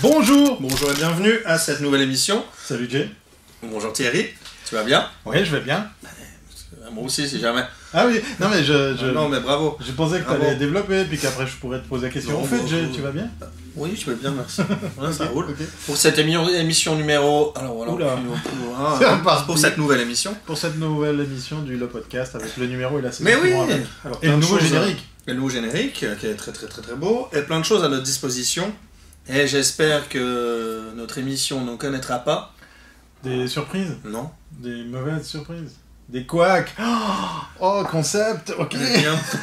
Bonjour et bienvenue à cette nouvelle émission. Salut Jay. Bonjour Thierry, tu vas bien? Oui, je vais bien. Moi aussi, si jamais. Ah oui, non mais non mais bravo. Je pensais que tu allais développer, puis qu'après je pourrais te poser la question. En fait, Jay, tu vas bien? Oui, je vais bien, merci. Voilà, ça roule. Okay. Pour cette émission numéro... Alors voilà, pour cette nouvelle émission. Pour cette nouvelle émission du Le Podcast avec le numéro et la saison. Mais oui. Alors, et le nouveau générique. Et le nouveau générique, qui est très très très très beau, et plein de choses à notre disposition. Et j'espère que notre émission n'en connaîtra pas. Des surprises? Non. Des mauvaises surprises? Des couacs? Oh, concept, ok.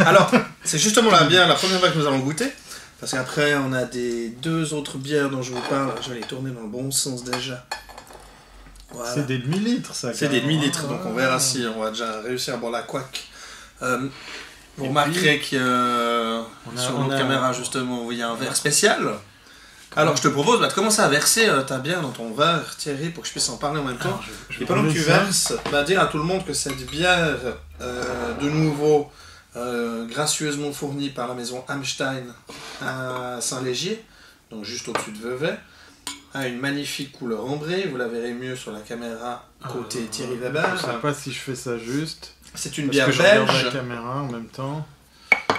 Alors, c'est justement la bière, la première fois que nous allons goûter. Parce qu'après, on a deux autres bières dont je vous parle. Je vais les tourner dans le bon sens déjà. Voilà. C'est des demi-litres, ça. C'est des demi-litres, donc on verra si on va déjà réussir à boire la couac. Vous remarquerez que sur notre caméra, justement, il y a un verre spécial. Alors, je te propose de commencer à verser ta bière dans ton verre, Thierry, pour que je puisse en parler en même temps. Et pendant que tu verses, dire à tout le monde que cette bière, de nouveau, gracieusement fournie par la maison Hamstein à Saint-Légier, donc juste au-dessus de Vevey, a une magnifique couleur ambrée. Vous la verrez mieux sur la caméra côté Thierry Weber. Je ne sais pas si je fais ça juste. C'est une bière belge. Je regarde la caméra en même temps.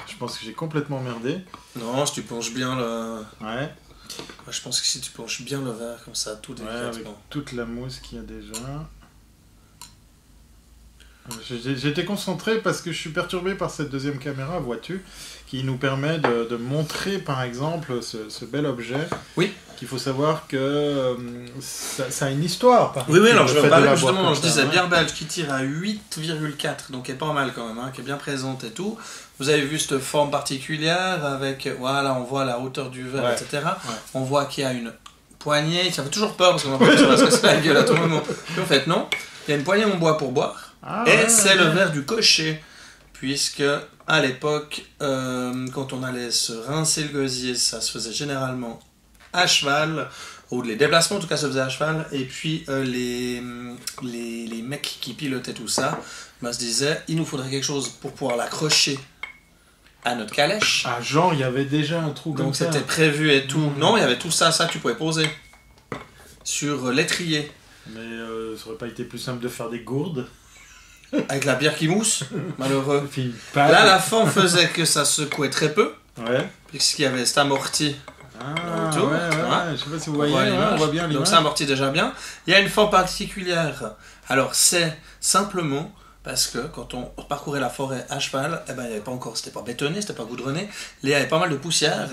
Je pense que j'ai complètement merdé. Non, si tu penches bien le... Ouais. Je pense que si tu penches bien le verre comme ça, tout délicatement. Avec toute la mousse qu'il y a déjà. J'étais concentré parce que je suis perturbé par cette deuxième caméra, vois-tu, qui nous permet de montrer par exemple ce bel objet. Oui. Qu'il faut savoir que ça a une histoire. Oui, alors je vais parler justement, je disais bière belge qui tire à 8,4, donc qui est pas mal quand même, qui est bien présente et tout. Vous avez vu cette forme particulière avec, voilà, on voit la hauteur du verre, etc. Ouais. On voit qu'il y a une poignée, ça fait toujours peur parce qu'on a l'impression que c'est la gueule à tout moment. Puis en fait, non, il y a une poignée en bois pour boire, le verre du cocher. Puisque à l'époque, quand on allait se rincer le gosier, ça se faisait généralement à cheval, ou les déplacements en tout cas se faisaient à cheval, et puis les mecs qui pilotaient tout ça se disaient il nous faudrait quelque chose pour pouvoir l'accrocher à notre calèche. Ah, genre il y avait déjà un trou comme ça. Donc c'était prévu et tout. Non, il y avait tout ça tu pouvais poser sur l'étrier. Mais ça aurait pas été plus simple de faire des gourdes? Avec la bière qui mousse, malheureux. Là, la forme faisait que ça secouait très peu, puisqu'il y avait cet amorti. Autour, je sais pas si vous voyez, on voit bien l'image. Donc ça amortit déjà bien. Il y a une forme particulière. Alors c'est simplement parce que quand on parcourait la forêt à cheval, il y avait pas encore, c'était pas bétonné, c'était pas goudronné, il y avait pas mal de poussière.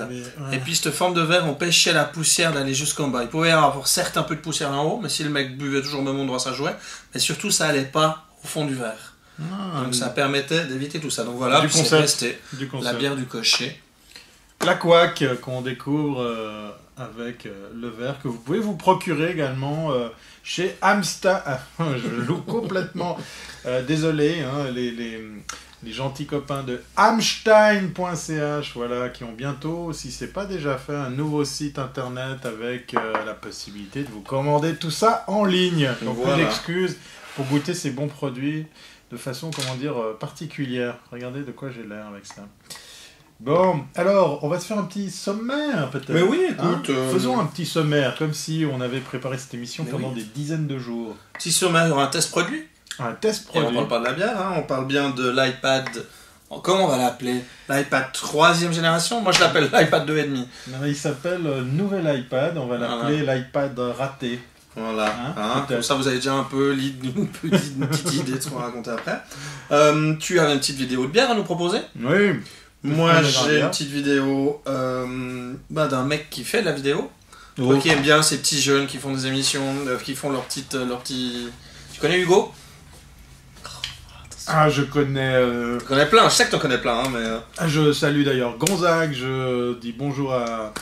Et puis cette forme de verre empêchait la poussière d'aller jusqu'en bas. Il pouvait y avoir certes un peu de poussière en haut, mais si le mec buvait toujours au même endroit, ça jouait. Mais surtout ça allait pas au fond du verre. Donc ça permettait d'éviter tout ça. Donc voilà, c'est resté la bière du cocher. La couac qu'on découvre avec le verre que vous pouvez vous procurer également chez Hamstein. Je loue complètement. Désolé, les gentils copains de Hamstein.ch, voilà, qui ont bientôt, si ce n'est pas déjà fait, un nouveau site internet avec la possibilité de vous commander tout ça en ligne. Donc pas d'excuses pour goûter ces bons produits de façon, particulière. Regardez de quoi j'ai l'air avec ça. Bon, alors, on va se faire un petit sommaire, peut-être. Mais oui, écoute... Faisons un petit sommaire, comme si on avait préparé cette émission pendant des dizaines de jours. Petit sommaire, il y aura un test produit. Un test produit. Et on parle pas de la bière, on parle bien de l'iPad... Comment on va l'appeler? L'iPad 3e génération? Moi, je l'appelle l'iPad 2,5. Non, il s'appelle nouvel iPad, on va l'appeler l'iPad raté. Voilà, comme ça vous avez déjà un peu une petite idée de ce qu'on va raconter après. Tu as une petite vidéo de bière à nous proposer? Oui. Moi j'ai une petite vidéo d'un mec qui fait de la vidéo, qui aime bien ces petits jeunes qui font des émissions, qui font leur petit... Tu connais Hugo? Ah, je connais... Tu connais plein, je sais que tu en connais plein, mais... Je salue d'ailleurs Gonzague, je dis bonjour à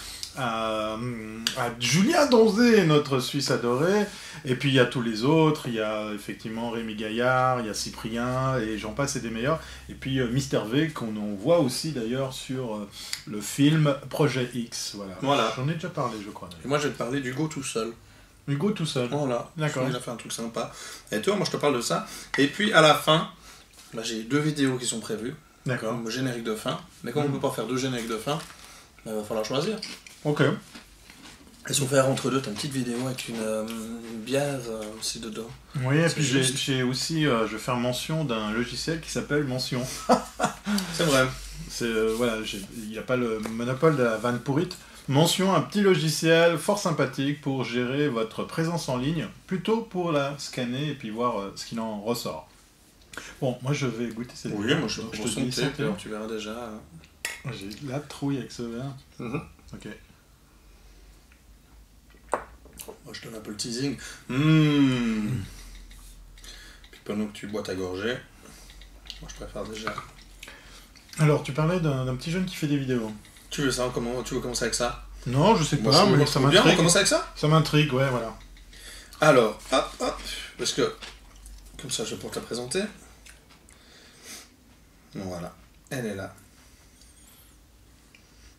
Julien Donzé, notre Suisse adoré, et puis il y a tous les autres, il y a effectivement Rémi Gaillard, il y a Cyprien, et j'en passe et des meilleurs, et puis Mister V, qu'on voit aussi d'ailleurs sur le film Projet X, voilà. J'en ai déjà parlé, je crois. Et moi je vais te parler d'Hugo tout seul. Hugo tout seul. Voilà, d'accord. Il a fait un truc sympa. Et toi, moi je te parle de ça. Et puis à la fin, bah, j'ai 2 vidéos qui sont prévues. D'accord. Comme générique de fin. Mais comme on ne peut pas faire 2 génériques de fin, bah, il va falloir choisir. Ok. Et si on fait entre deux, t'as une petite vidéo avec une bière aussi dedans. Oui, et puis j'ai aussi, je vais faire mention d'un logiciel qui s'appelle Mention. C'est vrai. Voilà, il n'y a pas le monopole de la vanne pourrite. Mention, un petit logiciel fort sympathique pour gérer votre présence en ligne, plutôt pour la scanner et puis voir ce qu'il en ressort. Bon, moi je vais goûter cette bière. Oui, moi je te dis ça, alors tu verras déjà. J'ai la trouille avec ce verre. Ok. Moi, je donne un peu le teasing. Puis pendant que tu bois ta gorgée, moi, je préfère déjà. Alors, tu parlais d'un petit jeune qui fait des vidéos. Tu veux ça comment? Tu veux commencer avec ça? Non, je sais pas, mais ça m'intrigue. Bien, on commence avec ça? Ça m'intrigue, ouais, voilà. Alors, hop, parce que, comme ça, je vais pouvoir te la présenter. Voilà, elle est là.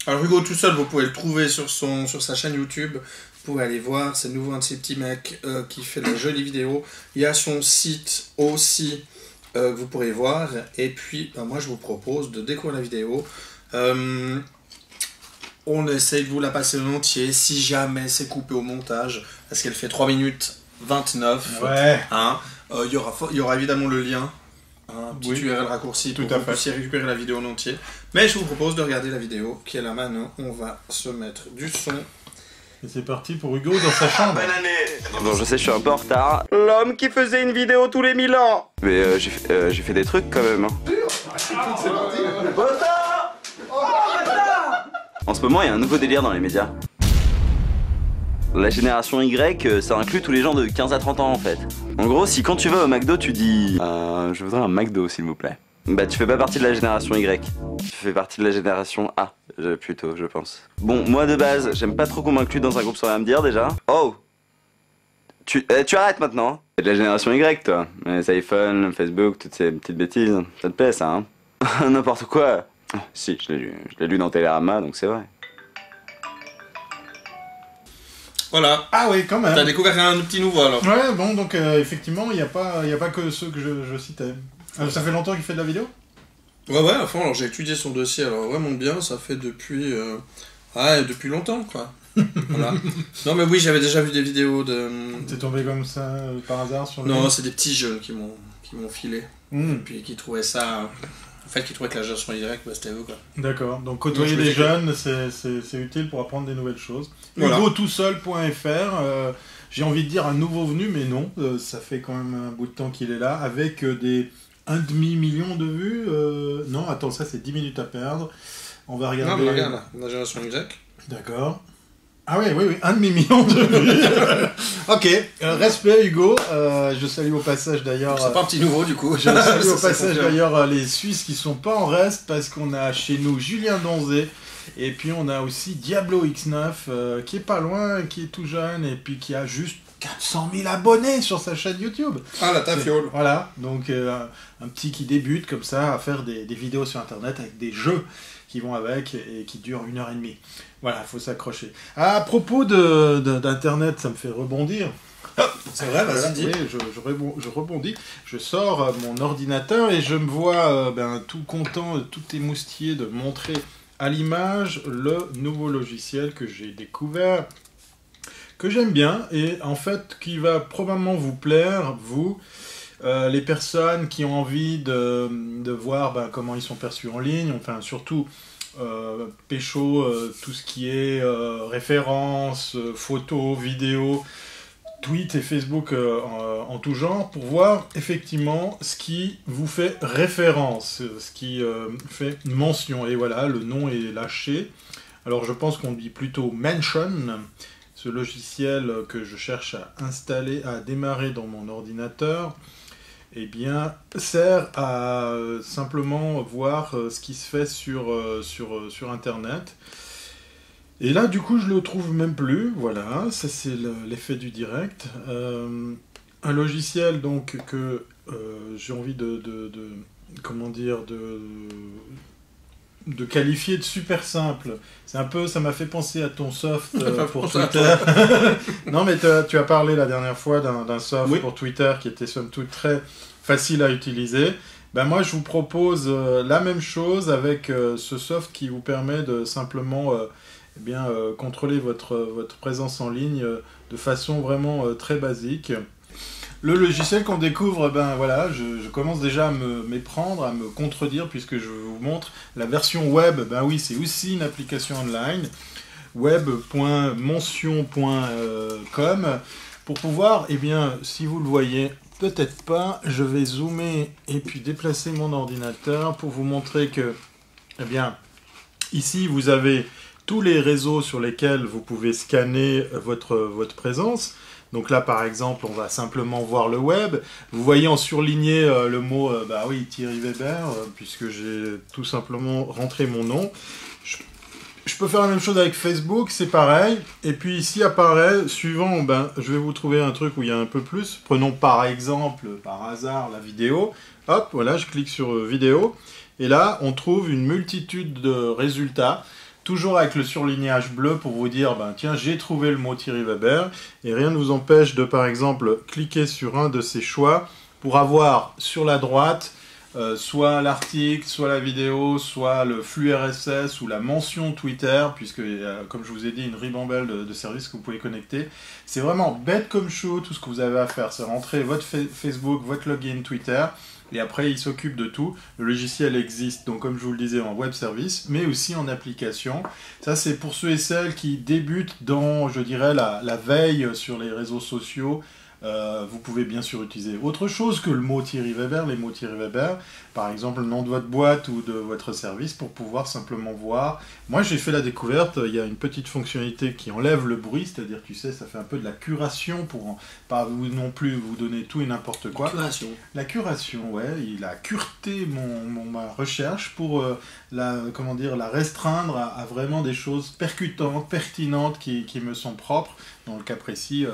Alors, Hugo, tout seul, vous pouvez le trouver sur sa chaîne YouTube. Vous pouvez aller voir, c'est nouveau un de ces petits mecs qui fait de jolies vidéos. Il y a son site aussi que vous pourrez voir. Et puis, moi, je vous propose de découvrir la vidéo. On essaye de vous la passer en entier, si jamais c'est coupé au montage, parce qu'elle fait 3 minutes 29. Ouais. Hein. Il y aura évidemment le lien, un petit URL raccourci pour que vous puissiez récupérer la vidéo en entier. Mais je vous propose de regarder la vidéo qui est là maintenant. On va se mettre du son. Et c'est parti pour Hugo dans sa chambre. Bonne année. Bon, je sais, je suis un peu en retard. L'homme qui faisait une vidéo tous les 1000 ans. Mais j'ai fait des trucs quand même. En ce moment, il y a un nouveau délire dans les médias. La génération Y, ça inclut tous les gens de 15 à 30 ans en fait. En gros, si quand tu vas au McDo, tu dis je voudrais un McDo s'il vous plaît. Bah tu fais pas partie de la génération Y. Tu fais partie de la génération A, plutôt, je pense. Bon, moi de base, j'aime pas trop qu'on m'inclue dans un groupe sans rien me dire déjà. Oh, tu arrêtes maintenant. T'es de la génération Y toi. Les iPhone, Facebook, toutes ces petites bêtises. Ça te plaît ça, hein? N'importe quoi. Si, je l'ai lu dans Télérama, donc c'est vrai. Voilà. Ah oui, quand même. T'as découvert un petit nouveau alors. Ouais, bon, donc effectivement, il n'y a pas que ceux que je citais. Ça fait longtemps qu'il fait de la vidéo? Ouais, à fond, alors j'ai étudié son dossier, alors vraiment bien, ça fait depuis longtemps, quoi. Voilà. Non mais oui, j'avais déjà vu des vidéos de... T'es tombé comme ça, par hasard sur le... Non, c'est des petits jeunes qui m'ont filé, et puis qui trouvaient ça... En fait, qui trouvaient que la génération Y, bah, c'était eux, quoi. D'accord, donc côtoyer des jeunes, c'est utile pour apprendre des nouvelles choses. Voilà. HugoToutSeul.fr, j'ai envie de dire un nouveau venu, mais non, ça fait quand même un bout de temps qu'il est là, avec des 1,5 million de vues. Non, attends, ça c'est 10 minutes à perdre. On va regarder... Non, mais regarde là, la génération Y. D'accord. Ah oui, 1,5 million de vues. Ok, respect Hugo. Je salue au passage d'ailleurs... C'est pas un petit nouveau du coup. Je salue au passage d'ailleurs les Suisses qui sont pas en reste, parce qu'on a chez nous Julien Donzé, et puis on a aussi Diablo X9 qui est pas loin, qui est tout jeune, et puis qui a juste 400 000 abonnés sur sa chaîne YouTube. Ah, la tafiole. Voilà, donc un petit qui débute comme ça à faire des vidéos sur internet avec des jeux qui vont avec et qui durent 1h30. Voilà, il faut s'accrocher. À propos d'internet, ça me fait rebondir. C'est vrai, vas-y, dis. Oui, je rebondis. Je sors mon ordinateur et je me vois tout content, tout émoustillé de montrer à l'image le nouveau logiciel que j'ai découvert, que j'aime bien et en fait qui va probablement vous plaire, vous, les personnes qui ont envie de voir comment ils sont perçus en ligne, enfin surtout pécho, tout ce qui est références, photos, vidéos, tweets et Facebook en tout genre, pour voir effectivement ce qui vous fait référence, ce qui fait mention. Et voilà, le nom est lâché. Alors je pense qu'on dit plutôt Mention. Ce logiciel que je cherche à installer, à démarrer dans mon ordinateur, eh bien, sert à simplement voir ce qui se fait sur Internet. Et là, du coup, je le trouve même plus. Voilà, ça c'est l'effet du direct. Un logiciel donc que j'ai envie de de qualifier de super simple. C'est un peu, ça m'a fait penser à ton soft pour Twitter. Non, mais tu as parlé la dernière fois d'un soft pour Twitter qui était somme toute très facile à utiliser. Ben moi, je vous propose la même chose avec ce soft qui vous permet de simplement contrôler votre présence en ligne de façon vraiment très basique. Le logiciel qu'on découvre, je commence déjà à me méprendre, à me contredire, puisque je vous montre la version web. Ben oui, c'est aussi une application online, web.mention.com, pour pouvoir, si vous le voyez, peut-être pas, je vais zoomer et puis déplacer mon ordinateur pour vous montrer que, ici, vous avez tous les réseaux sur lesquels vous pouvez scanner votre présence. Donc là, par exemple, on va simplement voir le web. Vous voyez en surligné le mot Thierry Weber, puisque j'ai tout simplement rentré mon nom. Je peux faire la même chose avec Facebook, c'est pareil. Et puis ici apparaît, suivant, je vais vous trouver un truc où il y a un peu plus. Prenons par exemple, par hasard, la vidéo. Hop, voilà, je clique sur vidéo. Et là, on trouve une multitude de résultats. Toujours avec le surlignage bleu pour vous dire, tiens, j'ai trouvé le mot Thierry Weber, et rien ne vous empêche de, par exemple, cliquer sur un de ces choix pour avoir sur la droite soit l'article, soit la vidéo, soit le flux RSS ou la mention Twitter, puisque, comme je vous ai dit, une ribambelle de services que vous pouvez connecter. C'est vraiment bête comme chou, tout ce que vous avez à faire, c'est rentrer votre Facebook, votre login Twitter, et après il s'occupe de tout. Le logiciel existe, donc comme je vous le disais, en web service, mais aussi en application. Ça, c'est pour ceux et celles qui débutent dans, je dirais, la veille sur les réseaux sociaux. Vous pouvez bien sûr utiliser autre chose que le mot Thierry Weber, les mots Thierry Weber, par exemple le nom de votre boîte ou de votre service, pour pouvoir simplement voir. Moi, j'ai fait la découverte, il y a une petite fonctionnalité qui enlève le bruit, c'est-à-dire, ça fait un peu de la curation pour pas vous non plus vous donner tout et n'importe quoi. La curation, ouais, il a cureté ma recherche pour la restreindre à vraiment des choses percutantes, pertinentes, qui me sont propres, dans le cas précis,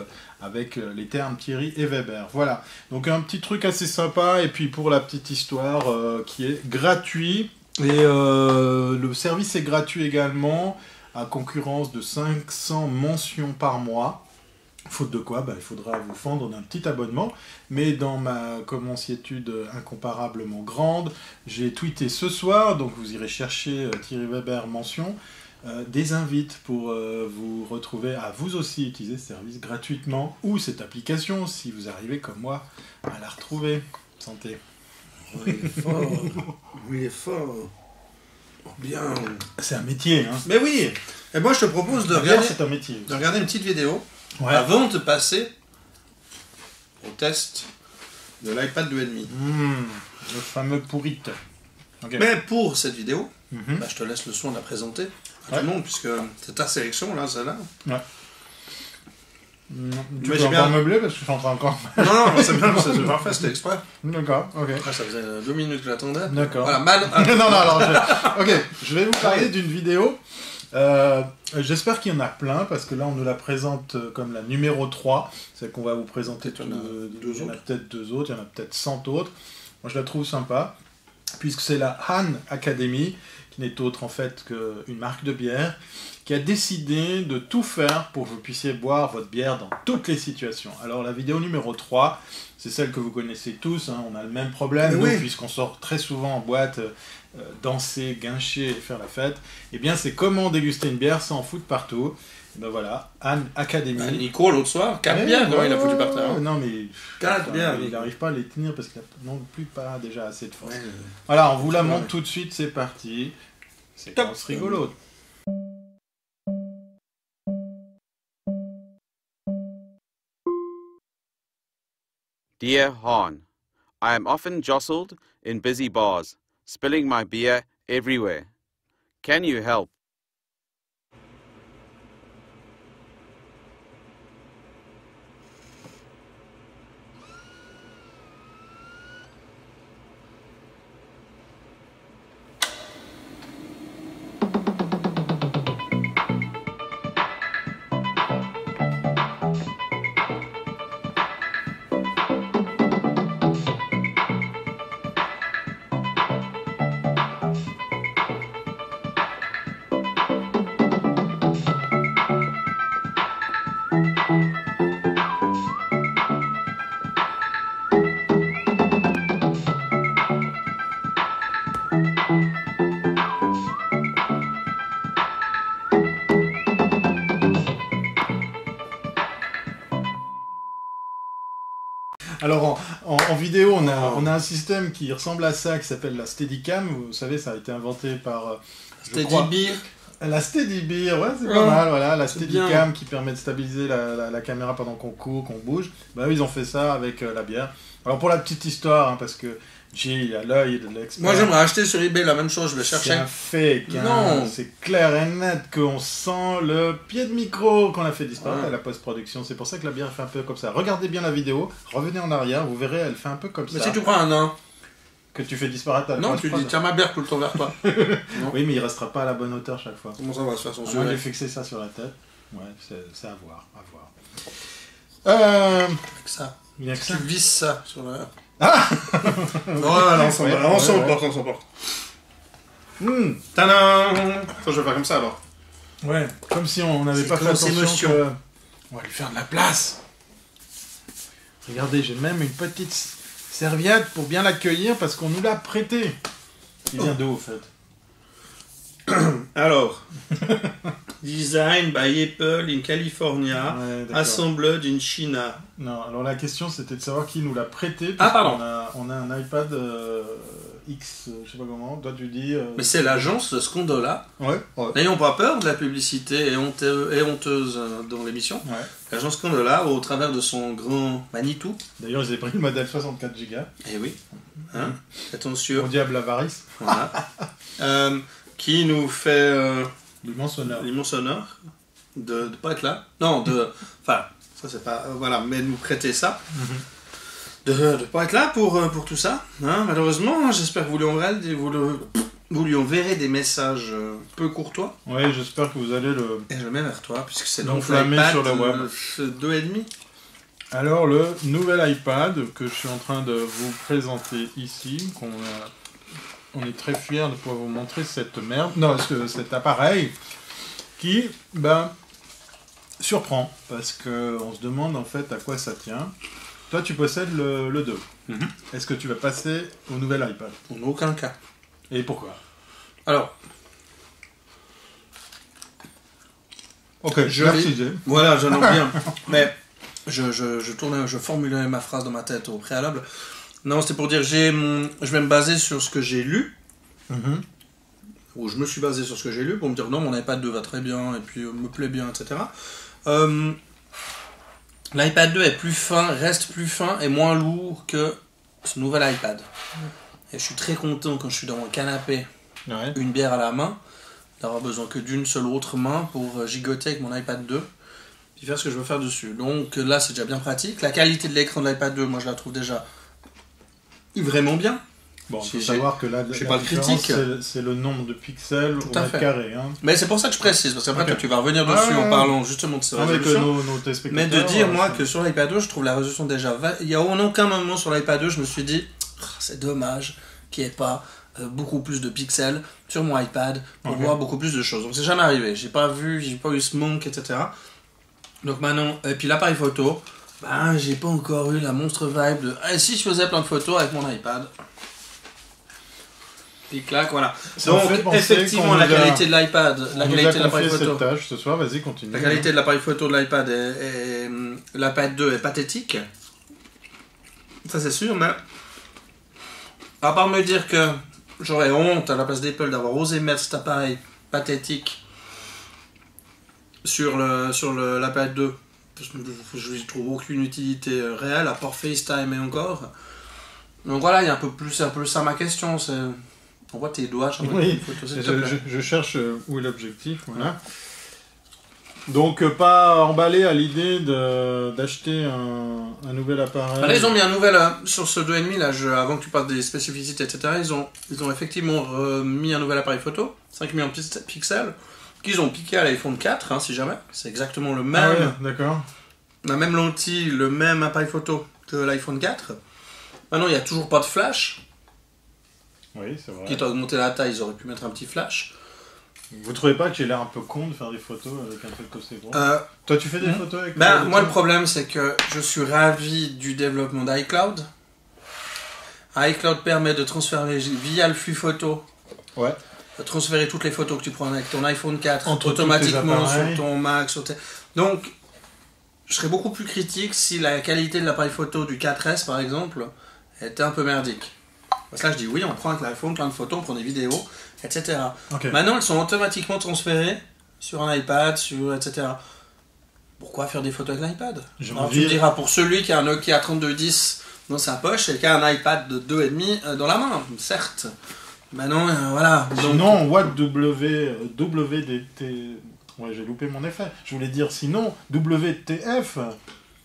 avec les termes Thierry et Weber. Voilà, donc un petit truc assez sympa, et puis pour la petite histoire qui est gratuit, et le service est gratuit également, à concurrence de 500 mentions par mois. Faute de quoi, il faudra vous fendre d'un petit abonnement, mais dans ma commensiétude incomparablement grande, j'ai tweeté ce soir, donc vous irez chercher Thierry Weber mention, des invites pour vous retrouver à vous aussi utiliser ce service gratuitement, ou cette application si vous arrivez comme moi à la retrouver. Santé. Il est fort. Il est fort. Bien. C'est un métier, hein. Mais oui. Et moi je te propose de regarder une petite vidéo avant de passer au test de l'iPad 2,5. Le fameux pourrite. Okay. Mais pour cette vidéo, je te laisse le soin de la présenter à tout le monde, puisque c'est ta sélection, là, celle-là. Ouais. Tu peux encore meubler parce que je suis en train encore... Non, c'est bien, c'est parfait, c'était exprès. D'accord, ok. Ça faisait 2 minutes que j'attendais. D'accord. Voilà, Ok, je vais vous parler d'une vidéo. J'espère qu'il y en a plein, parce que là, on nous la présente comme la numéro 3. C'est qu'on va vous présenter il y en a peut-être 2 autres, il y en a peut-être 100 autres. Moi, je la trouve sympa, puisque c'est la Han Academy, qui n'est autre en fait qu'une marque de bière, qui a décidé de tout faire pour que vous puissiez boire votre bière dans toutes les situations. Alors la vidéo numéro 3, c'est celle que vous connaissez tous, hein, on a le même problème, puisqu'on sort très souvent en boîte, danser, guincher et faire la fête. Eh bien c'est comment déguster une bière sans en foutre partout. Et ben voilà, Han Academy. Nico l'autre soir, 4 bières, il a foutu par terre. Non mais 4 bières. Il n'arrive pas à les tenir parce qu'il n'a non plus pas déjà assez de force. Voilà, on vous la montre tout de suite, c'est parti. C'est rigolo. Dear Han, I am often jostled in busy bars, spilling my beer everywhere. Can you help? Alors en vidéo, on a un système qui ressemble à ça, qui s'appelle la Steadicam. Vous savez, ça a été inventé par... Steadybeer. La Steadybeer, ouais, c'est pas mal, voilà. La Steadicam qui permet de stabiliser la caméra pendant qu'on court, qu'on bouge. Bah eux, ils ont fait ça avec la bière. Alors pour la petite histoire, hein, parce que Jay a l'œil de l'expert. Moi j'aimerais acheter sur eBay la même chose, je vais chercher. C'est un fake, hein. Non. C'est clair et net qu'on sent le pied de micro qu'on a fait disparaître à la post-production. C'est pour ça que la bière fait un peu comme ça. Regardez bien la vidéo, revenez en arrière, vous verrez, elle fait un peu comme Mais ça. si tu prends un nain. Que tu fais disparaître la Non, tu dis tiens ma bière tout le temps vers toi. Oui, mais il restera pas à la bonne hauteur chaque fois. Comment ça va se faire On censurer? va fixer ça sur la tête. Ouais, c'est à voir, à voir. Ça. Il y a que Tu ça. visses ça sur le... Ah voilà, on s'emporte. Tadam. Faut que je vais faire comme ça alors. Ouais, comme si on n'avait pas fait grosse attention émotion. que... On va lui faire de la place. Regardez, j'ai même une petite serviette pour bien l'accueillir parce qu'on nous l'a prêté. Il vient d'où, au fait? Alors, design by Apple in California, Ouais, d'accord. assembled in China. Non, alors la question c'était de savoir qui nous l'a prêté. Ah, pardon. On a un iPad X, je sais pas comment, toi tu dis... Mais c'est l'agence de Scondola. Ouais, ouais. N'ayons pas peur de la publicité et honteuse dans l'émission. Ouais. L'agence Scondola, au travers de son grand Manitou. D'ailleurs, ils ont pris le modèle 64 Go. Eh oui. Hein, attention. Au diable avarice. Voilà. Qui nous fait L'immense honneur. l'immense honneur de pas être là. Non, enfin, ça c'est pas... voilà, mais de nous prêter ça. De pas être là pour tout ça. Hein, malheureusement, j'espère que vous lui enverrez des messages peu courtois. Oui, j'espère que vous allez le... Et je le mets vers toi, puisque c'est donc l'enflammer l'iPad sur le web. 2,5. Alors, le nouvel iPad que je suis en train de vous présenter ici, on est très fiers de pouvoir vous montrer cette merde, non, cet appareil qui, surprend, parce qu'on se demande en fait à quoi ça tient. Toi, tu possèdes le 2. Est-ce que tu vas passer au nouvel iPad? En aucun cas. Et pourquoi? Alors, Ok, je merci. vais... Voilà, je n'en bien. Mais je formulais ma phrase dans ma tête au préalable. Non, c'était pour dire je vais me baser sur ce que j'ai lu. Ou je me suis basé sur ce que j'ai lu pour me dire non, mon iPad 2 va très bien et puis me plaît bien, etc. L'iPad 2 est plus fin, reste plus fin et moins lourd que ce nouvel iPad. Et je suis très content quand je suis dans mon canapé, Ouais. une bière à la main, d'avoir besoin que d'une seule autre main pour gigoter avec mon iPad 2 et faire ce que je veux faire dessus. Donc là, c'est déjà bien pratique. La qualité de l'écran de l'iPad 2, moi je la trouve déjà vraiment bien. Bon, il faut J'ai- savoir que là, je suis la pas le différence, critique. c'est le nombre de pixels Tout au à mètre fait. carré. Hein. Mais c'est pour ça que je précise, parce qu'après Ok. toi, tu vas revenir dessus en parlant justement de ces Avec résolutions. nos téléspectateurs. Mais de dire, moi, que sur l'iPad 2, je trouve la résolution déjà... Il n'y a en aucun moment sur l'iPad 2, je me suis dit, c'est dommage qu'il n'y ait pas beaucoup plus de pixels sur mon iPad pour Ok. voir beaucoup plus de choses. Donc c'est jamais arrivé. J'ai pas eu Smonk, etc. Donc maintenant, et puis l'appareil photo, j'ai pas encore eu la monstre vibe de... si je faisais plein de photos avec mon iPad... Puis clac, voilà. Ça me fait Donc penser effectivement, qu'on la nous a- qualité de l'iPad, la On nous a qualité de l'appareil confié photo... cette tâche ce soir, vas-y, continue. La qualité de l'appareil photo de l'iPad est l'iPad 2 est pathétique. Ça c'est sûr, mais à part me dire que j'aurais honte à la place d'Apple d'avoir osé mettre cet appareil pathétique sur l'iPad 2, parce que je n'y trouve aucune utilité réelle à part FaceTime et encore. Donc voilà, il y a un peu ça ma question, c'est... On voit tes doigts, je Oui, je cherche où est l'objectif. Voilà. Donc, pas emballé à l'idée d'acheter un nouvel appareil. Là, ils ont mis un nouvel, sur ce 2,5, là, avant que tu parles des spécificités, etc., ils ont effectivement mis un nouvel appareil photo, 5 millions de pixels, qu'ils ont piqué à l'iPhone 4, hein, si jamais. C'est exactement le même, Ah ouais, d'accord. la même lentille, le même appareil photo que l'iPhone 4. Maintenant, il n'y a toujours pas de flash. Oui, c'est vrai. Quitte à augmenter la taille, ils auraient pu mettre un petit flash. Vous trouvez pas que j'ai l'air un peu con de faire des photos avec un truc aussi gros? Toi, tu fais des photos avec Moi, le problème, c'est que je suis ravi du développement d'iCloud. iCloud permet de transférer via le flux photo, Ouais. de transférer toutes les photos que tu prends avec ton iPhone 4 Entre tous automatiquement tes appareils. sur ton Mac. Donc, je serais beaucoup plus critique si la qualité de l'appareil photo du 4S, par exemple, était un peu merdique. Parce que là, je dis oui, on prend avec l'iPhone plein de photos, on prend des vidéos, etc. Okay. Maintenant, elles sont automatiquement transférées sur un iPad, etc. Pourquoi faire des photos avec l'iPad? Alors, tu me diras, pour celui qui a un Nokia 3210 dans sa poche et qui a un iPad de 2,5 dans la main, certes. Maintenant, voilà. Donc... Sinon, WDT... Ouais, j'ai loupé mon effet. Je voulais dire sinon, WTF.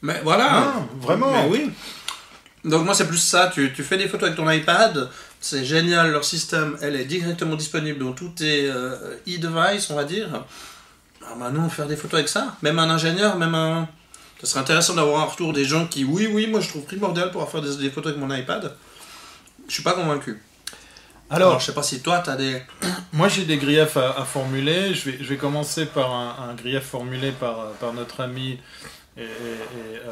Mais voilà. Ah, vraiment. Mais oui. Donc moi, c'est plus ça. Tu fais des photos avec ton iPad. C'est génial. Leur système, elle est directement disponible dans tous tes e-devices, on va dire. Alors maintenant, faire des photos avec ça. Même un ingénieur, ça serait intéressant d'avoir un retour des gens qui, oui, moi je trouve primordial pour faire des photos avec mon iPad. Je suis pas convaincu. Alors, je sais pas si toi, tu as des... Moi, j'ai des griefs à formuler. Je vais commencer par un grief formulé par notre ami et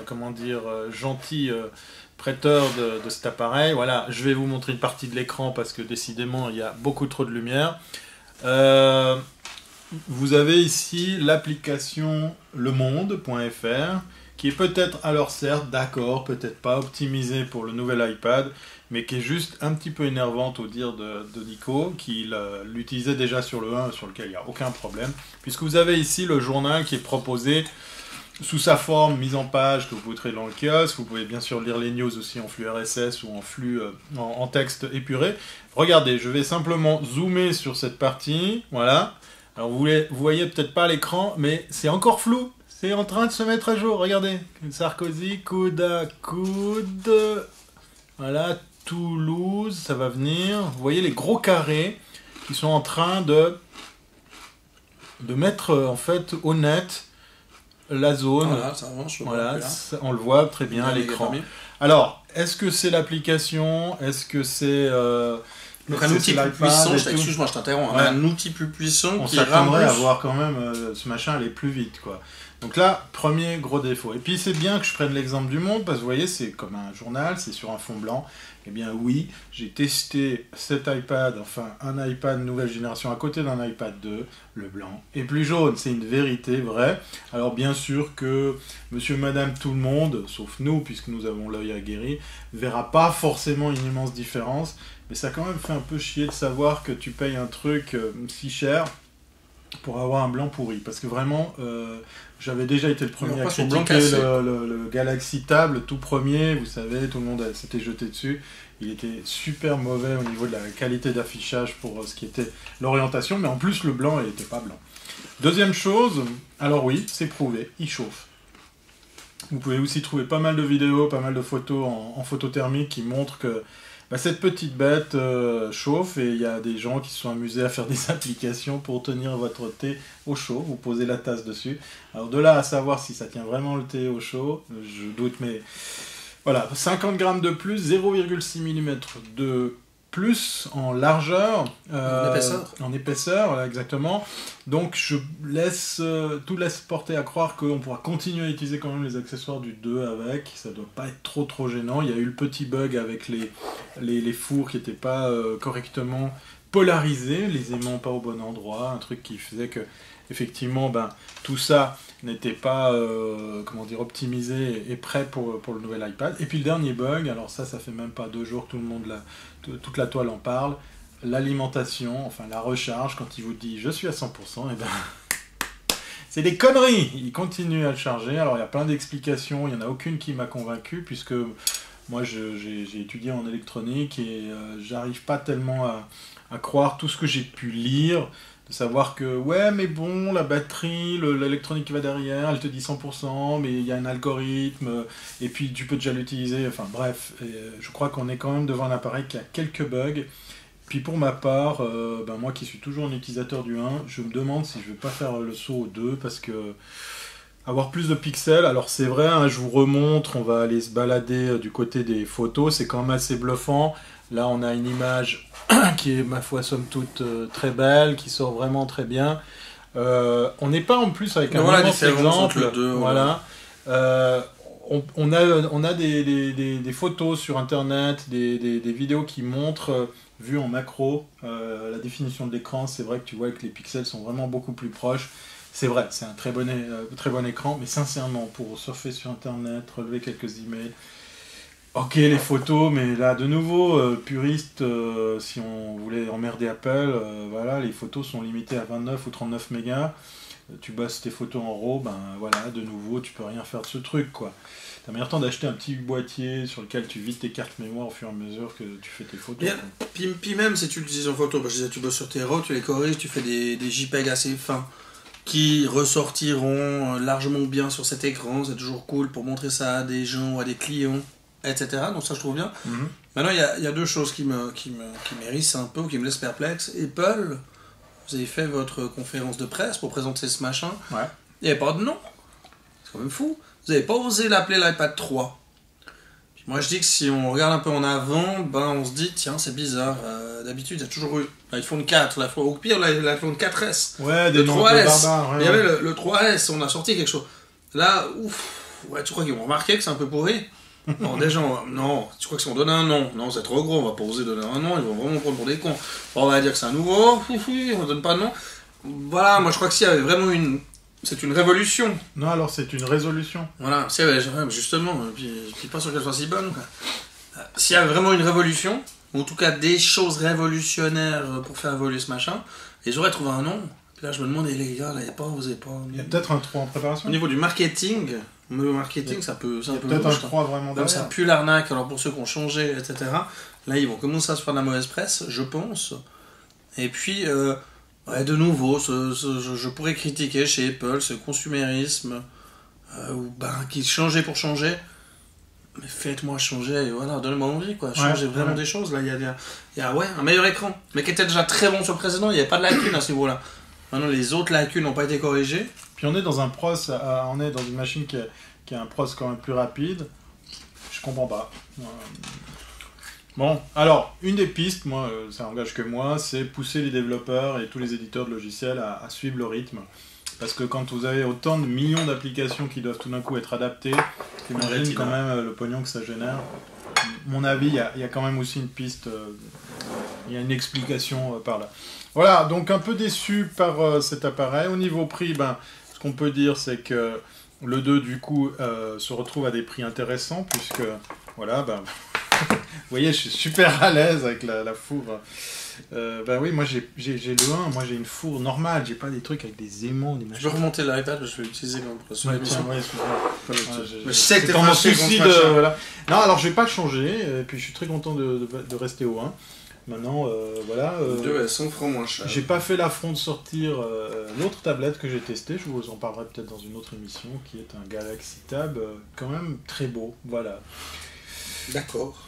comment dire, gentil prêteur de cet appareil. Voilà, je vais vous montrer une partie de l'écran parce que décidément, il y a beaucoup trop de lumière. Vous avez ici l'application lemonde.fr qui est peut-être, alors certes, d'accord, peut-être pas optimisée pour le nouvel iPad, mais qui est juste un petit peu énervante au dire de Nico, qui l'utilisait déjà sur le 1, sur lequel il n'y a aucun problème, puisque vous avez ici le journal qui est proposé sous sa forme mise en page que vous pouvez trouver dans le kiosque. Vous pouvez bien sûr lire les news aussi en flux RSS ou en flux en texte épuré. Regardez, je vais simplement zoomer sur cette partie, voilà. Alors vous voyez peut-être pas l'écran, mais c'est encore flou. C'est en train de se mettre à jour, regardez. Sarkozy, coude à coude. Voilà, Toulouse, ça va venir. Vous voyez les gros carrés qui sont en train de mettre en fait au net la zone. Voilà, ça avance. Voilà, on le voit très bien à l'écran. Alors, est-ce que c'est l'application? Est-ce que c'est... Donc un outil plus puissant, excuse-moi je t'interromps, ouais. Un outil plus puissant on qui s'attendrait à voir quand même ce machin aller plus vite, quoi. Donc là, premier gros défaut. Et puis c'est bien que je prenne l'exemple du Monde, parce que vous voyez, c'est comme un journal, c'est sur un fond blanc. Eh bien oui, j'ai testé cet iPad, enfin un iPad nouvelle génération à côté d'un iPad 2, le blanc est plus jaune, c'est une vérité vraie. Alors bien sûr que monsieur, madame, tout le monde, sauf nous, puisque nous avons l'œil aguerri, verra pas forcément une immense différence, mais ça quand même fait un peu chier de savoir que tu payes un truc si cher pour avoir un blanc pourri, parce que vraiment j'avais déjà été le premier à critiquer le Galaxy Tab, le tout premier, vous savez, tout le monde s'était jeté dessus, il était super mauvais au niveau de la qualité d'affichage pour ce qui était l'orientation, mais en plus le blanc il n'était pas blanc. Deuxième chose, alors oui, c'est prouvé, il chauffe. Vous pouvez aussi trouver pas mal de vidéos, pas mal de photos en photo thermique qui montrent que cette petite bête chauffe, et il y a des gens qui se sont amusés à faire des applications pour tenir votre thé au chaud. Vous posez la tasse dessus. Alors de là à savoir si ça tient vraiment le thé au chaud, je doute, mais voilà, 50 grammes de plus, 0,6 mm de plus en largeur, en épaisseur, voilà, exactement. Donc je tout laisse porter à croire qu'on pourra continuer à utiliser quand même les accessoires du 2 avec, ça doit pas être trop gênant. Il y a eu le petit bug avec les fours qui n'étaient pas correctement polarisés, les aimants pas au bon endroit, un truc qui faisait que effectivement tout ça n'était pas optimisé et prêt pour le nouvel iPad. Et puis le dernier bug, alors ça fait même pas 2 jours que toute la toile en parle, l'alimentation, enfin la recharge, quand il vous dit je suis à 100%, c'est des conneries, il continue à le charger. Alors il y a plein d'explications, il n'y en a aucune qui m'a convaincu, puisque moi j'ai étudié en électronique et j'arrive pas tellement à croire tout ce que j'ai pu lire, de savoir que ouais mais bon, la batterie, l'électronique qui va derrière, elle te dit 100%, mais il y a un algorithme, et puis tu peux déjà l'utiliser, enfin bref, je crois qu'on est quand même devant un appareil qui a quelques bugs. Puis pour ma part, moi qui suis toujours un utilisateur du 1, je me demande si je ne vais pas faire le saut au 2, parce que avoir plus de pixels, alors c'est vrai, je vous remontre, on va aller se balader du côté des photos, c'est quand même assez bluffant. Là on a une image qui est, ma foi, somme toute très belle, qui sort vraiment très bien. On n'est pas en plus avec un immense exemple. Voilà. On a des photos sur internet, des vidéos qui montrent, vues en macro, la définition de l'écran. C'est vrai que tu vois que les pixels sont vraiment beaucoup plus proches. C'est vrai, c'est un très bon écran, mais sincèrement, pour surfer sur Internet, relever quelques emails, ok les photos, mais là de nouveau, puriste, si on voulait emmerder Apple, voilà, les photos sont limitées à 29 ou 39 mégas, tu bosses tes photos en RAW, ben voilà, de nouveau, tu peux rien faire de ce truc, quoi. T'as meilleur temps d'acheter un petit boîtier sur lequel tu vides tes cartes mémoire au fur et à mesure que tu fais tes photos. Puis même si tu l'utilises en photo, parce que tu bosses sur tes RAW, tu les corriges, tu fais des JPEG assez fins qui ressortiront largement bien sur cet écran, c'est toujours cool pour montrer ça à des gens ou à des clients, etc. Donc ça je trouve bien. Maintenant il y a deux choses qui m'hérissent un peu, qui me laissent perplexe. Apple, vous avez fait votre conférence de presse pour présenter ce machin, il n'y avait pas de nom, c'est quand même fou. Vous n'avez pas osé l'appeler l'iPad 3. Puis moi je dis que si on regarde un peu en avant, ben on se dit tiens c'est bizarre, d'habitude il y a toujours eu l'iPhone 4, au pire l'iPhone 4S, ouais, le 3S, barbares, il y avait le 3S, on a sorti quelque chose. Là, ouais, tu crois qu'ils vont remarquer que c'est un peu pourri? Non, des gens, non, tu crois que si on donne un nom, non c'est trop gros, on va pas oser donner un nom, ils vont vraiment prendre pour des cons. Bon, on va dire que c'est un nouveau, on donne pas de nom. Voilà, moi je crois que s'il y avait vraiment c'est une révolution. Non, alors c'est une résolution. Voilà, justement, puis pas sûr qu'elle soit si bonne. Quoi. S'il y avait vraiment une révolution, ou en tout cas des choses révolutionnaires pour faire évoluer ce machin, ils auraient trouvé un nom. Puis là, je me demande, les gars, là, vous avez pas. Il y a peut-être un 3 en préparation. Au niveau du marketing, ça peut. Il y a peut-être un 3 vraiment derrière. Comme ça pue l'arnaque, alors pour ceux qui ont changé, etc. Là, ils vont commencer à se faire de la mauvaise presse, je pense. Et puis. Ouais, de nouveau, je pourrais critiquer chez Apple ce consumérisme qui changeait pour changer. Mais faites-moi changer, et voilà, donnez-moi envie, quoi. Changez vraiment des choses. Là, il y a un meilleur écran, mais qui était déjà très bon sur le précédent, il n'y avait pas de lacunes à ce niveau-là. Maintenant, les autres lacunes n'ont pas été corrigées. Puis on est dans un pros, on est dans une machine qui a un pros quand même plus rapide. Je comprends pas. Bon, alors, une des pistes, moi, ça engage que moi, c'est pousser les développeurs et tous les éditeurs de logiciels à suivre le rythme. Parce que quand vous avez autant de millions d'applications qui doivent tout d'un coup être adaptées, t'imagines quand même le pognon que ça génère. Mon avis, il y a quand même aussi une piste, il y a une explication par là. Voilà, donc un peu déçu par cet appareil. Au niveau prix, ce qu'on peut dire, c'est que le 2, du coup, se retrouve à des prix intéressants, puisque, voilà, vous voyez, je suis super à l'aise avec la fourre. Oui, moi j'ai le 1, moi j'ai une fourre normale, j'ai pas des trucs avec des aimants, des machins. Je peux remonter l'iPad, je vais l'utiliser comme pour l'émission. Je sais que t'es en souci de... Voilà. Non, alors je vais pas changer, et puis je suis très content de rester au 1. Maintenant, voilà. 2 à 100 francs moins cher. J'ai pas fait l'affront de sortir l'autre tablette que j'ai testée, je vous en parlerai peut-être dans une autre émission, qui est un Galaxy Tab, quand même très beau, voilà. D'accord.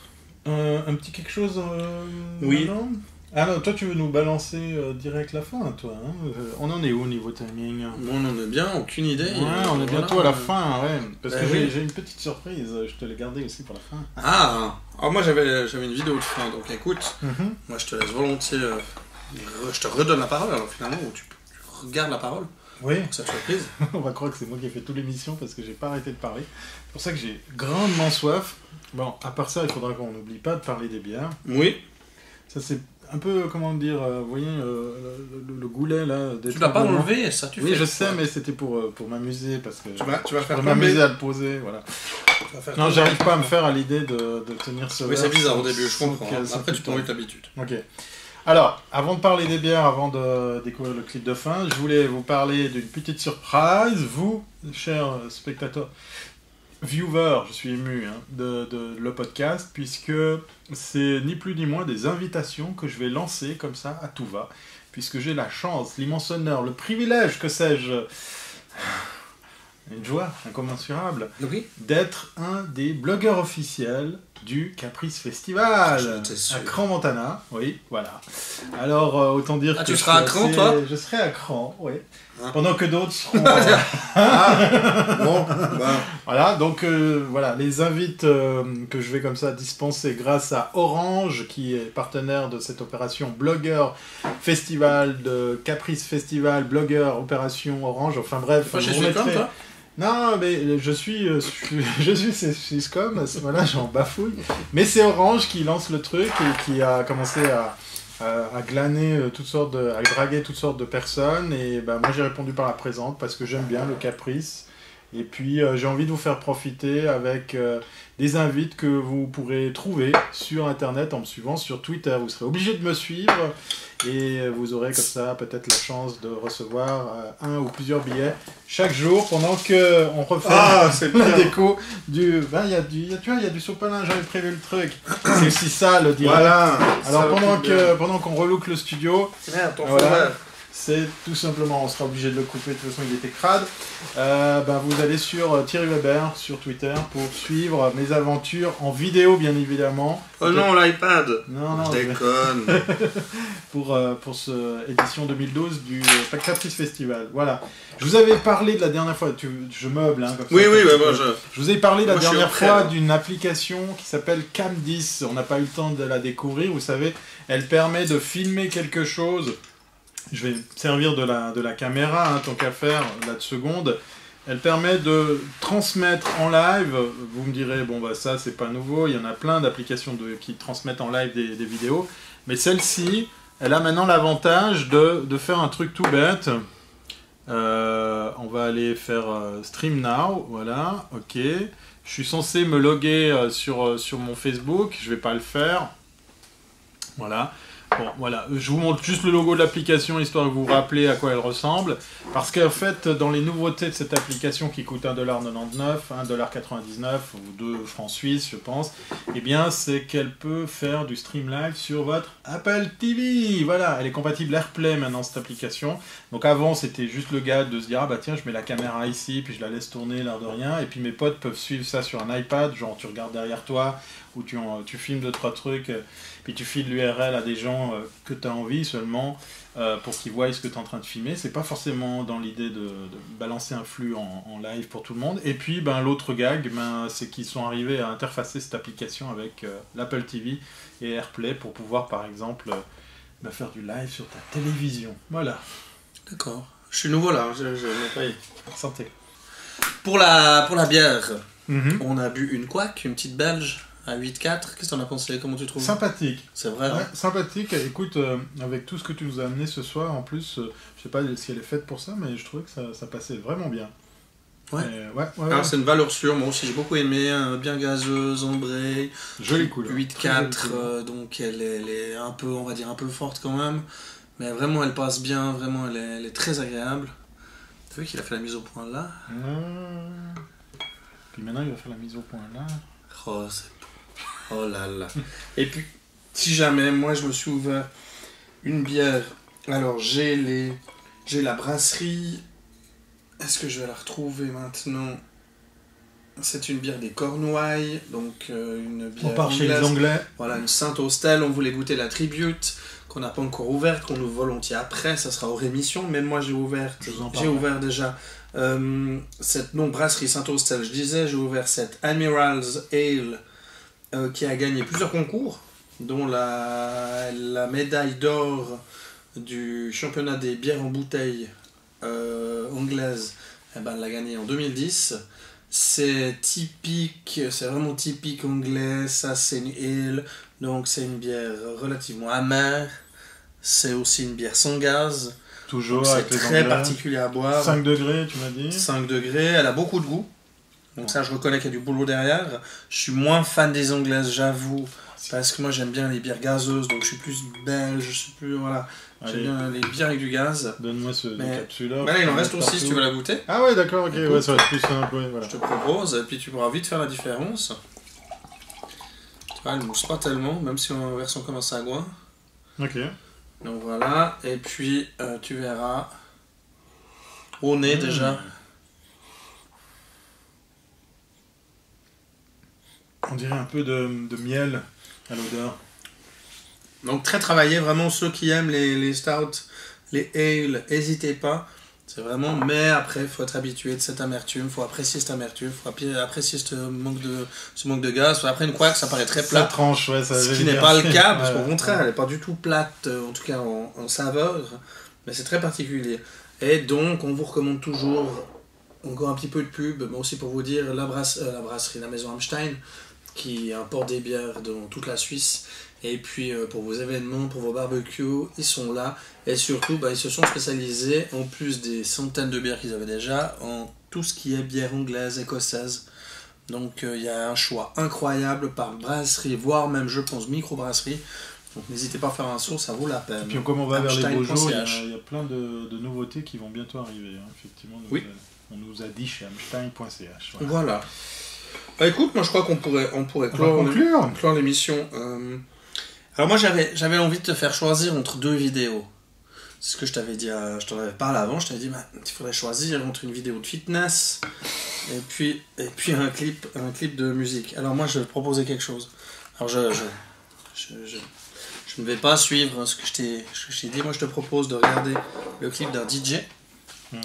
Un petit quelque chose oui. Maintenant ah non, toi tu veux nous balancer direct la fin, toi, hein on en est où au niveau timing? On en est bien, aucune idée. Ouais, on est bientôt à la fin, ouais. Parce que j'ai une petite surprise, je te l'ai gardée aussi pour la fin. Ah, moi j'avais une vidéo de fin, donc écoute, moi je te laisse volontiers, je te redonne la parole, alors finalement, où tu regardes la parole. Oui. Cette surprise. On va croire que c'est moi qui ai fait toute l'émission parce que j'ai pas arrêté de parler. C'est pour ça que j'ai grandement soif. Bon, à part ça, il faudra qu'on n'oublie pas de parler des bières. Oui. Ça c'est un peu, comment dire, vous voyez, le goulet là. Tu l'as pas enlevé, ça tu fais. Oui, je sais, mais c'était pour m'amuser parce que tu vas faire m'amuser à le poser, voilà. Non, j'arrive pas à me faire à l'idée de tenir ce verre. Oui, c'est bizarre au début, je comprends. Après, tu prends l'habitude. Ok. Alors, avant de parler des bières, avant de découvrir le clip de fin, je voulais vous parler d'une petite surprise. Vous, chers spectateurs, viewers, je suis ému de le podcast, puisque c'est ni plus ni moins des invitations que je vais lancer comme ça à tout va, puisque j'ai la chance, l'immense honneur, le privilège, que sais-je, une joie incommensurable, d'être un des blogueurs officiels du Caprice Festival à Crans-Montana. Oui, voilà. Alors, autant dire que... Tu seras à Crans, toi ? Je serai à Crans, oui. Pendant que d'autres seront... Voilà, donc voilà, les invites que je vais comme ça dispenser grâce à Orange, qui est partenaire de cette opération Blogueur Festival, de Caprice Festival, Blogueur Opération Orange, enfin bref... Pas chez Swisscom, toi ? Non, mais je suis chez Swisscom, à ce moment-là, j'en bafouille. Mais c'est Orange qui lance le truc et qui a commencé à glaner à draguer toutes sortes de personnes. Et moi j'ai répondu par la présente parce que j'aime bien le caprice. Et puis j'ai envie de vous faire profiter avec des invites que vous pourrez trouver sur internet en me suivant sur Twitter. Vous serez obligé de me suivre et vous aurez comme ça peut-être la chance de recevoir un ou plusieurs billets chaque jour pendant qu'on refait la déco du... Il y a du sopalin, j'avais prévu le truc. C'est aussi ça le direct. Voilà. Alors pendant qu'on relook le studio, c'est tout simplement, on sera obligé de le couper, de toute façon il était crade. Vous allez sur Thierry Weber sur Twitter pour suivre mes aventures en vidéo bien évidemment. Oh non, l'iPad. Non, je déconne. pour cette édition 2012 du Caprice Festival. Voilà. Je vous avais parlé de la dernière fois, je meuble comme ça. Oui, je vous ai parlé la dernière fois d'une application qui s'appelle Cam10. On n'a pas eu le temps de la découvrir, vous savez, elle permet de filmer quelque chose. Je vais me servir de la caméra, tant qu'à faire, là de seconde. Elle permet de transmettre en live. Vous me direz, ça c'est pas nouveau, il y en a plein d'applications qui transmettent en live des vidéos. Mais celle-ci, elle a maintenant l'avantage de faire un truc tout bête. On va aller faire Stream Now, voilà, ok. Je suis censé me loguer sur mon Facebook, je vais pas le faire. Voilà. Bon, voilà, je vous montre juste le logo de l'application, histoire de vous rappeler à quoi elle ressemble. Parce qu'en fait, dans les nouveautés de cette application qui coûte 1,99$, 1,99$ ou 2 francs suisses, je pense, eh bien, c'est qu'elle peut faire du stream live sur votre Apple TV. Voilà, elle est compatible AirPlay maintenant, cette application. Donc avant, c'était juste le gars de se dire, tiens, je mets la caméra ici, puis je la laisse tourner, l'air de rien. Et puis mes potes peuvent suivre ça sur un iPad, genre tu regardes derrière toi, ou tu filmes 2-3 trucs, puis tu files l'URL à des gens que tu as envie seulement pour qu'ils voient ce que tu es en train de filmer. C'est pas forcément dans l'idée de balancer un flux en live pour tout le monde. Et puis l'autre gag, c'est qu'ils sont arrivés à interfacer cette application avec l'Apple TV et AirPlay pour pouvoir par exemple faire du live sur ta télévision. Voilà. D'accord. Je suis nouveau là, je n'ai pas eu. Santé. Pour la bière, on a bu une couac, une petite belge. À 8,4, qu'est-ce que t'en as pensé? Comment tu trouves? Sympathique. C'est vrai, hein? Sympathique. Écoute, avec tout ce que tu nous as amené ce soir, en plus, je sais pas si elle est faite pour ça, mais je trouvais que ça passait vraiment bien. Ouais. Alors, c'est une valeur sûre, moi aussi j'ai beaucoup aimé, bien gazeuse, ambrée. Jolie couleur. 8,4, donc elle est un peu, on va dire, un peu forte quand même. Mais vraiment, elle passe bien, vraiment, elle est très agréable. T'as vu qu'il a fait la mise au point là? Puis maintenant, il va faire la mise au point là. Oh là là. Et puis, si jamais, moi je me suis ouvert une bière. Alors j'ai la brasserie. Est-ce que je vais la retrouver maintenant? C'est une bière des Cornouailles, donc une bière. On part chez les Anglais. Voilà, une Saint-Austell. On voulait goûter la Tribute, qu'on n'a pas encore ouverte, qu'on ouvre volontiers après. Ça sera hors émission. Mais moi j'ai ouvert déjà. Cette brasserie Saint-Austell, je disais, j'ai ouvert cette Admiral's Ale qui a gagné plusieurs concours, dont la médaille d'or du championnat des bières en bouteille anglaise, elle l'a gagnée en 2010. C'est typique, c'est vraiment typique anglais, ça c'est une ale, donc c'est une bière relativement amère, c'est aussi une bière sans gaz. Toujours c'est très particulier à boire. 5 degrés, tu m'as dit. 5 degrés, elle a beaucoup de goût. Donc ça, je reconnais qu'il y a du boulot derrière. Je suis moins fan des anglaises, j'avoue. Parce que moi, j'aime bien les bières gazeuses. Donc je suis plus belge, je suis plus... Voilà. J'aime bien les bières avec du gaz. Donne-moi ce capsuleur. Là, il en reste aussi si tu veux la goûter. Ah ouais, d'accord, ok. Ouais, ça va être plus simple. Ouais, voilà. Je te propose, et puis tu pourras vite faire la différence. Tu vois, elle ne mousse pas tellement, même si en version comme un sagouin. Ok. Donc voilà, et puis tu verras au nez déjà. On dirait un peu de miel à l'odeur. Donc très travaillé, vraiment ceux qui aiment les stouts, les ales, n'hésitez pas. C'est vraiment, mais après il faut être habitué de cette amertume, il faut apprécier cette amertume, il faut apprécier ce manque de gaz. Après une couac, ça paraît très plat. Ça tranche, ouais, ça. Ce qui n'est pas le cas, parce qu'au contraire, elle n'est pas du tout plate, en tout cas en saveur, mais c'est très particulier. Et donc, on vous recommande toujours, encore un petit peu de pub, mais aussi pour vous dire, la brasserie, la maison Hamstein, qui importent des bières dans toute la Suisse. Et puis pour vos événements, pour vos barbecues, ils sont là. Et surtout, ils se sont spécialisés, en plus des centaines de bières qu'ils avaient déjà, en tout ce qui est bière anglaise, écossaise. Donc il y a un choix incroyable par brasserie, voire même je pense micro-brasserie. Donc n'hésitez pas à faire un saut, ça vaut la peine. Et puis comme on va vers les beaux jours, Hamstein.ch. il y a plein de nouveautés qui vont bientôt arriver. Effectivement, on nous a dit chez Hamstein.ch. Voilà. Écoute, moi je crois qu'on pourrait conclure l'émission. Alors moi j'avais envie de te faire choisir entre 2 vidéos. C'est ce que je t'avais dit, je t'en avais parlé avant, je t'avais dit il faudrait choisir entre une vidéo de fitness et puis un clip de musique. Alors moi je vais te proposer quelque chose. Alors je ne vais pas suivre ce que je t'ai dit, moi je te propose de regarder le clip d'un DJ qui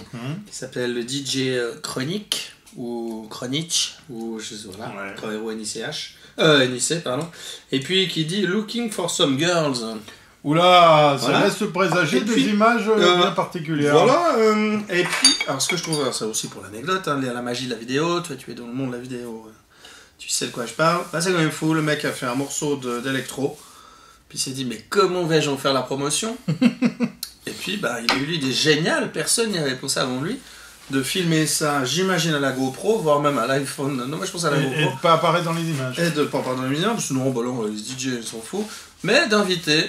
s'appelle le DJ Chronic ou Chronic ou je sais pas, NIC, pardon. Et puis qui dit Looking for some girls. Oula, ça laisse présager des images bien particulières. Voilà, et puis, alors ce que je trouve, c'est aussi pour l'anecdote, la magie de la vidéo, toi tu es dans le monde de la vidéo, tu sais de quoi je parle. Là c'est quand même fou, le mec a fait un morceau d'électro, puis il s'est dit mais comment vais-je en faire la promotion? Et puis il a eu l'idée géniale, personne n'y avait pensé avant lui, de filmer ça, j'imagine à la GoPro, voire même à l'iPhone, non moi je pense à la GoPro. Et de pas apparaître dans les images. Et de pas apparaître dans les images, parce que non, les DJ ils s'en foutent, mais d'inviter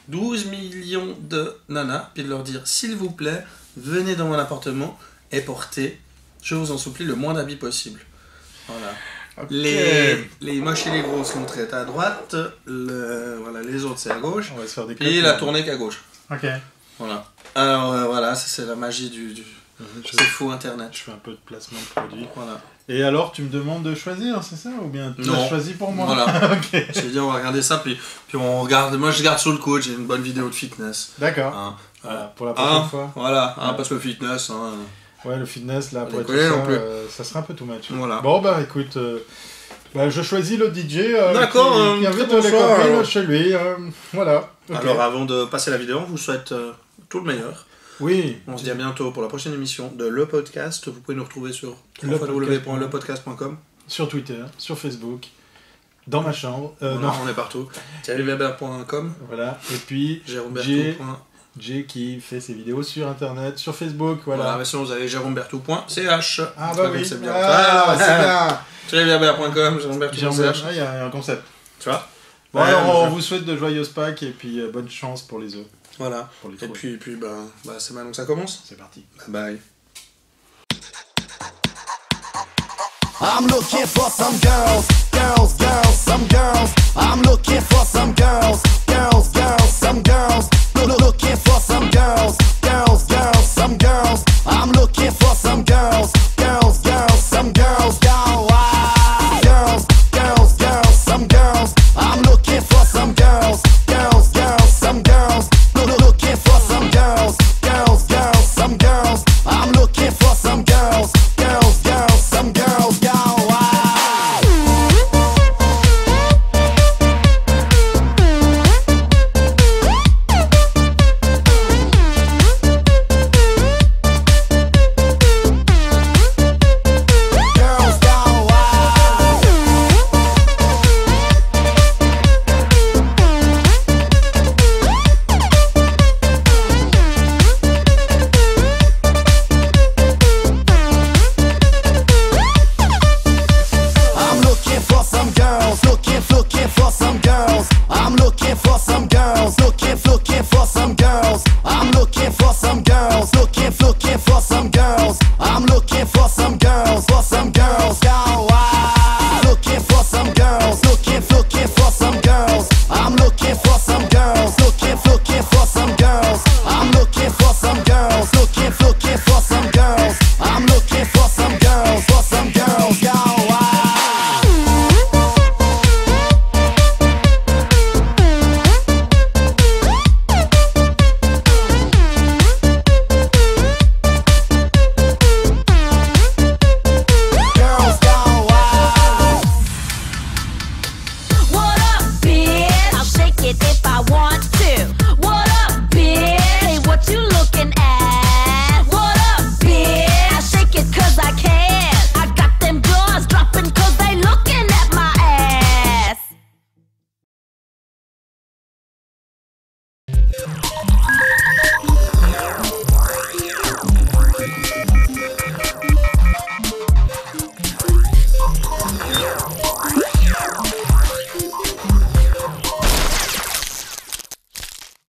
12 millions de nanas, puis de leur dire s'il vous plaît, venez dans mon appartement et portez, je vous en supplie, le moins d'habits possible. Voilà. Okay. Les moches et les gros sont très à droite, les autres c'est à gauche, on va se faire des et la tournée qu'à gauche. Ok. Voilà. Alors voilà, ça c'est la magie du c'est fou internet. Je fais un peu de placement de produit. Voilà. Et alors tu me demandes de choisir, c'est ça? Ou bien tu as choisi pour moi? Voilà. Okay. Je vais dire on va regarder ça, puis on regarde. Moi je garde sous le coude, j'ai une bonne vidéo de fitness. D'accord. Voilà, pour la prochaine fois. Voilà, parce que le fitness. Ouais, le fitness, là, après tout ça sera un peu too much. Voilà. Bon, écoute, je choisis le DJ d'accord, qui invite les copines chez lui. Voilà. Okay. Alors, avant de passer la vidéo, on vous souhaite tout le meilleur. Oui. On se dit à bientôt pour la prochaine émission de Le Podcast. Vous pouvez nous retrouver sur www.lepodcast.com. Sur Twitter, sur Facebook, dans ma chambre. Non, on est partout. thierryweber.com. Voilà. Et puis, J qui fait ses vidéos sur internet, sur Facebook, voilà. Mais sinon vous avez jérômebertou.ch. Ah bah oui, c'est bien. C'est bien. thierryweber.com, jérômebertou.ch. Il y a un concept. Tu vois. Bon, alors on vous souhaite de joyeuses Pâques et puis bonne chance pour les œufs. Voilà. Pour les et puis c'est maintenant que ça commence. C'est parti. Bye. I'm looking for some girls, some girls. I'm looking for some girls.